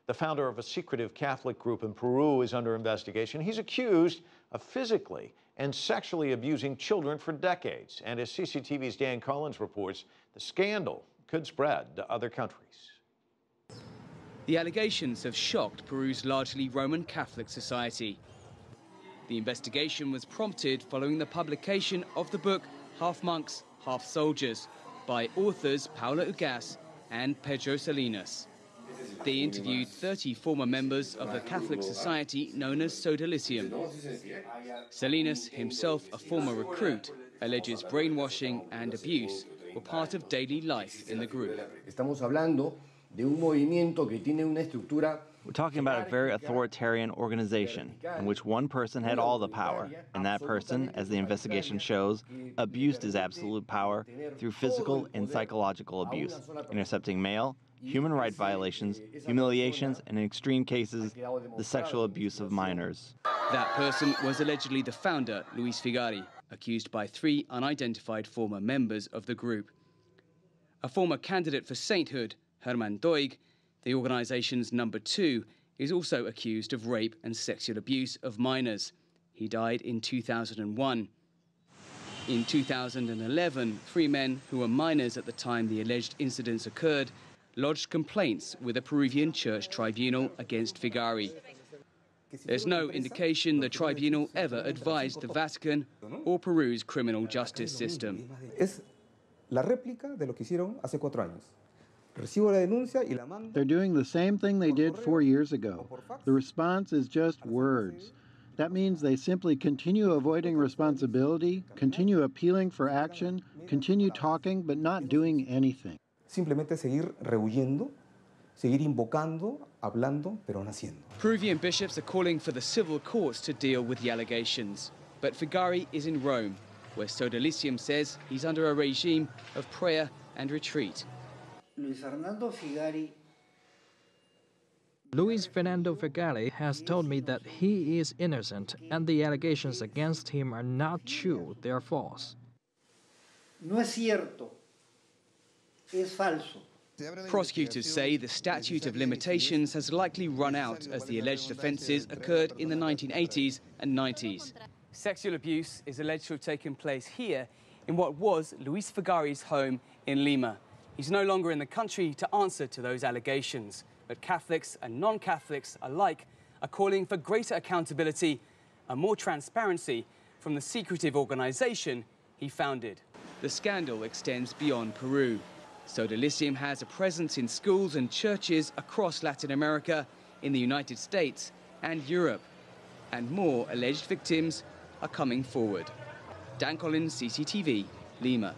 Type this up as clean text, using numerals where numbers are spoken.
The founder of a secretive Catholic group in Peru is under investigation. He's accused of physically and sexually abusing children for decades. And as CCTV's Dan Collyns reports, the scandal could spread to other countries. The allegations have shocked Peru's largely Roman Catholic society. The investigation was prompted following the publication of the book Half Monks, Half Soldiers by authors Paula Ugas and Pedro Salinas. They interviewed 30 former members of the Catholic society known as Sodalicium. Salinas, himself a former recruit, alleges brainwashing and abuse were part of daily life in the group. We're talking about a very authoritarian organization in which one person had all the power, and that person, as the investigation shows, abused his absolute power through physical and psychological abuse, intercepting mail, human rights violations, humiliations, and in extreme cases, the sexual abuse of minors. That person was allegedly the founder, Luis Figari, accused by 3 unidentified former members of the group. A former candidate for sainthood, Herman Doig, the organization's number 2, is also accused of rape and sexual abuse of minors. He died in 2001. In 2011, 3 men who were minors at the time the alleged incidents occurred lodged complaints with a Peruvian church tribunal against Figari. There's no indication the tribunal ever advised the Vatican or Peru's criminal justice system. Es la réplica de lo que hicieron hace 4 años. They're doing the same thing they did 4 years ago. The response is just words. That means they simply continue avoiding responsibility, continue appealing for action, continue talking but not doing anything. Simplemente seguir rehuyendo, seguir invocando, hablando, pero no haciendo. Peruvian bishops are calling for the civil courts to deal with the allegations. But Figari is in Rome, where Sodalicium says he's under a regime of prayer and retreat. Luis Fernando Figari has told me that he is innocent and the allegations against him are not true, they are false. No es cierto. Es falso. Prosecutors say the statute of limitations has likely run out as the alleged offences occurred in the 1980s and 90s. Sexual abuse is alleged to have taken place here in what was Luis Figari's home in Lima. He's no longer in the country to answer to those allegations, but Catholics and non-Catholics alike are calling for greater accountability and more transparency from the secretive organisation he founded. The scandal extends beyond Peru. Sodalicium has a presence in schools and churches across Latin America, in the United States and Europe. And more alleged victims are coming forward. Dan Collyns, CCTV, Lima.